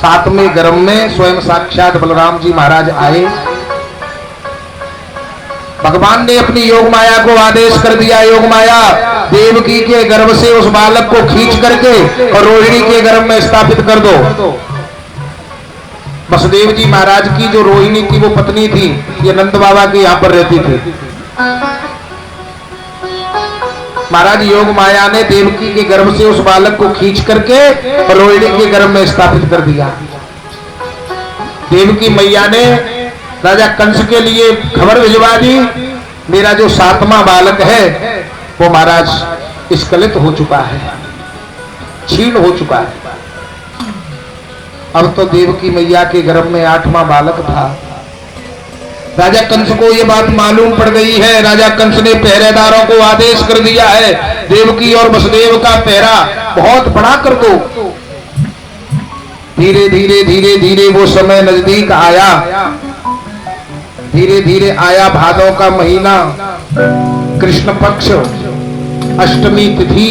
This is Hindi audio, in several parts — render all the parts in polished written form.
सातवें गर्भ में स्वयं साक्षात बलराम जी महाराज आए। भगवान ने अपनी योग माया को आदेश कर दिया, योग माया देवकी के गर्भ से उस बालक को खींच करके और रोहिणी के गर्भ में स्थापित कर दो। वसुदेव जी महाराज की जो रोहिणी थी वो पत्नी थी, ये नंद बाबा के यहाँ पर रहती थी। महाराज योग माया ने देवकी के गर्भ से उस बालक को खींच करके और रोहिणी के गर्भ में स्थापित कर दिया। देवकी मैया ने राजा कंस के लिए खबर भिजवा दी, मेरा जो सातवां बालक है वो महाराज स्खलित हो चुका है, क्षीण हो चुका है। अब तो देवकी मैया के गर्भ में आठवां बालक था। राजा कंस को ये बात मालूम पड़ गई है। राजा कंस ने पहरेदारों को आदेश कर दिया है, देवकी और वसुदेव का पहरा बहुत बड़ा कर दो। धीरे धीरे धीरे धीरे वो समय नजदीक आया, धीरे धीरे आया भादव का महीना, कृष्ण पक्ष, अष्टमी तिथि।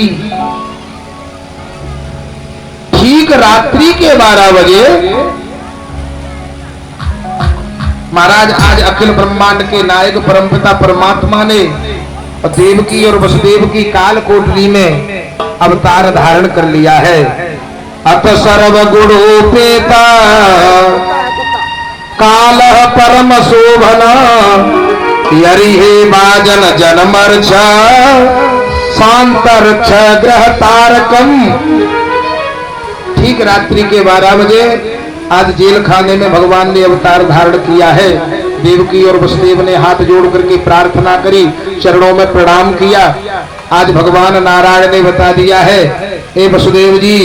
ठीक रात्रि के 12 बजे महाराज आज अखिल ब्रह्मांड के नायक परमपिता परमात्मा ने देवकी और वसुदेव की काल कोठरी में अवतार धारण कर लिया है। अत सर्व गुणोपेता काल परम शोभना यरिहे बाजन जनमर्छ शांतर्क्ष ग्रह तारकम। ठीक रात्रि के 12 बजे आज जेल खाने में भगवान ने अवतार धारण किया है। देवकी और वसुदेव ने हाथ जोड़ करके प्रार्थना करी, चरणों में प्रणाम किया। आज भगवान नारायण ने बता दिया है, ए वसुदेव जी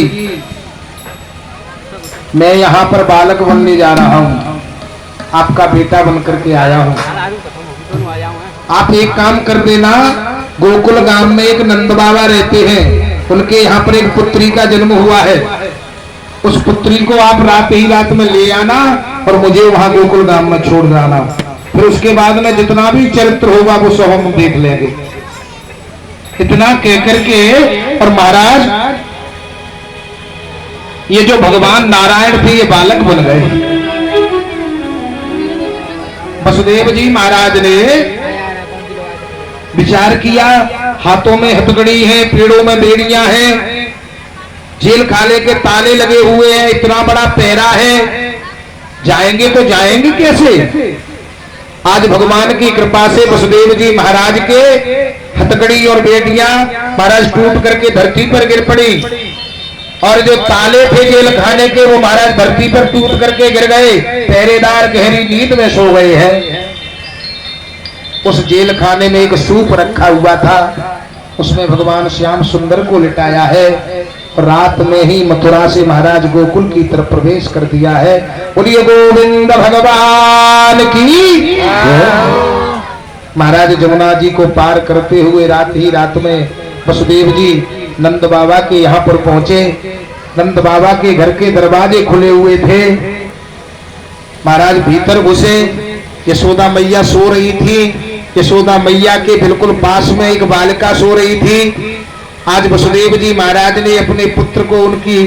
मैं यहाँ पर बालक बनने जा रहा हूँ, आपका बेटा बनकर के आया हूँ। आप एक काम कर देना, गोकुल गांव में एक नंद बाबा रहते हैं, उनके यहाँ पर एक पुत्री का जन्म हुआ है। उस पुत्री को आप रात ही रात में ले आना और मुझे वहां गोकुल गांव में छोड़ जाना। फिर उसके बाद में जितना भी चरित्र होगा वो सब हम देख लेंगे। इतना कहकर के और महाराज ये जो भगवान नारायण थे ये बालक बन गए। वसुदेव जी महाराज ने विचार किया, हाथों में हथकड़ी है, पेड़ों में बेड़ियां हैं, जेल खाने के ताले लगे हुए हैं, इतना बड़ा पहरा है, जाएंगे तो जाएंगे कैसे। आज भगवान की कृपा से वसुदेव जी महाराज के हथकड़ी और बेटियां महाराज टूट करके धरती पर गिर पड़ी और जो ताले थे जेल खाने के वो महाराज धरती पर टूट करके गिर गए। पहरेदार गहरी नींद में सो गए हैं। उस जेल खाने में एक सूप रखा हुआ था, उसमें भगवान श्याम सुंदर को लिटाया है। रात में ही मथुरा से महाराज गोकुल की तरफ प्रवेश कर दिया है। बोलिए गोविंद भगवान की। महाराज जमुना जी को पार करते हुए रात ही रात में वसुदेव जी नंद बाबा के यहाँ पर पहुंचे। नंद बाबा के घर के दरवाजे खुले हुए थे। महाराज भीतर घुसे, यशोदा मैया सो रही थी। यशोदा मैया के बिल्कुल पास में एक बालिका सो रही थी। आज वसुदेव जी महाराज ने अपने पुत्र को उनकी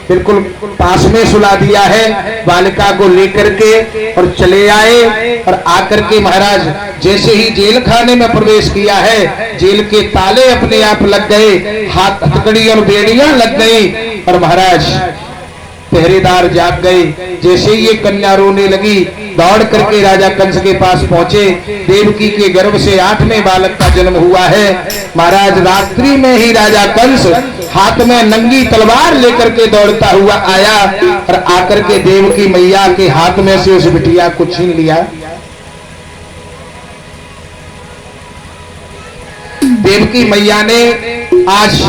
बिल्कुल पास में सुला दिया है। बालिका को लेकर के और चले आए और आकर के महाराज जैसे ही जेल खाने में प्रवेश किया है, जेल के ताले अपने आप लग गए, हाथ हथकड़ी और बेड़ियां लग गई और महाराज पहरेदार जाग गए। जैसे ही ये कन्या रोने लगी, दौड़ करके राजा कंस के पास पहुंचे। देवकी के गर्भ से 8वें बालक का जन्म हुआ है। महाराज रात्रि में ही राजा कंस हाथ में नंगी तलवार लेकर के दौड़ता हुआ आया और आकर के देवकी मैया के हाथ में से उस बिटिया को छीन लिया। देवकी मैया ने आज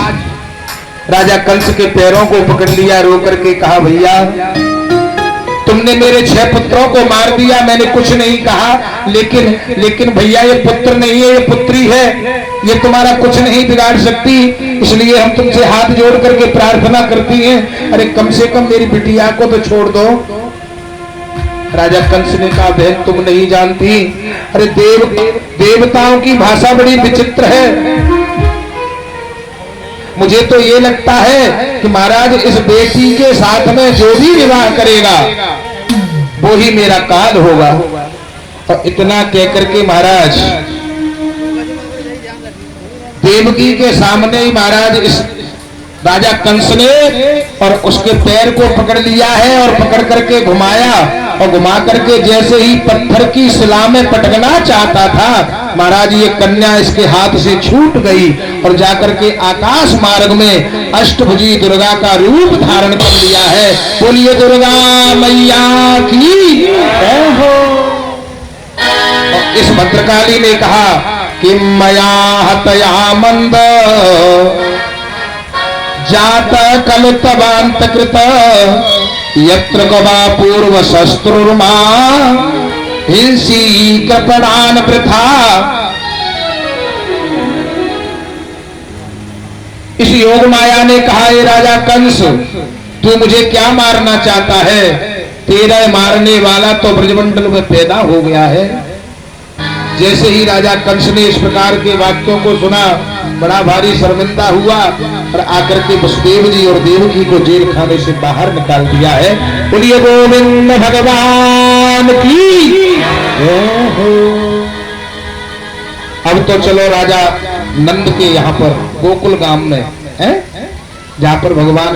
राजा कंस के पैरों को पकड़ लिया, रो करके कहा, भैया तुमने मेरे 6 पुत्रों को मार दिया, मैंने कुछ नहीं कहा, लेकिन भैया ये पुत्र नहीं है, ये पुत्री है, ये तुम्हारा कुछ नहीं बिगाड़ सकती, इसलिए हम तुमसे हाथ जोड़ करके प्रार्थना करती हैं, अरे कम से कम मेरी बिटिया को तो छोड़ दो। राजा कंस ने कहा, बहन तुम नहीं जानती, अरे देवताओं की भाषा बड़ी विचित्र है। मुझे तो ये लगता है कि महाराज इस बेटी के साथ में जो भी विवाह करेगा वो ही मेरा काल होगा। और इतना कहकर के महाराज देवकी के सामने ही महाराज इस राजा कंस ने और उसके पैर को पकड़ लिया है और पकड़ करके घुमाया और घुमा करके जैसे ही पत्थर की शिला में पटकना चाहता था महाराज ये कन्या इसके हाथ से छूट गई और जाकर के आकाश मार्ग में अष्टभुजी दुर्गा का रूप धारण कर लिया है। बोलिए दुर्गा मैया की जय हो। और इस भद्रकाली ने कहा कि मया हतया मंद जात कल तबांत कृत यत्र गवा पूर्व शस्त्रुर्मा हिंसी कृपणान प्रथा। इस योग माया ने कहा ये राजा कंस तू मुझे क्या मारना चाहता है? तेरा मारने वाला तो ब्रजमंडल में पैदा हो गया है। जैसे ही राजा कंस ने इस प्रकार के वाक्यों को सुना बड़ा भारी शर्मिंदा हुआ और आकर के वसुदेव जी और देवकी को जेल खाने से बाहर निकाल दिया है। बोलिए गोविंद भगवान की। अब तो चलो राजा नंद के यहाँ पर गोकुल गांव में है जहाँ पर भगवान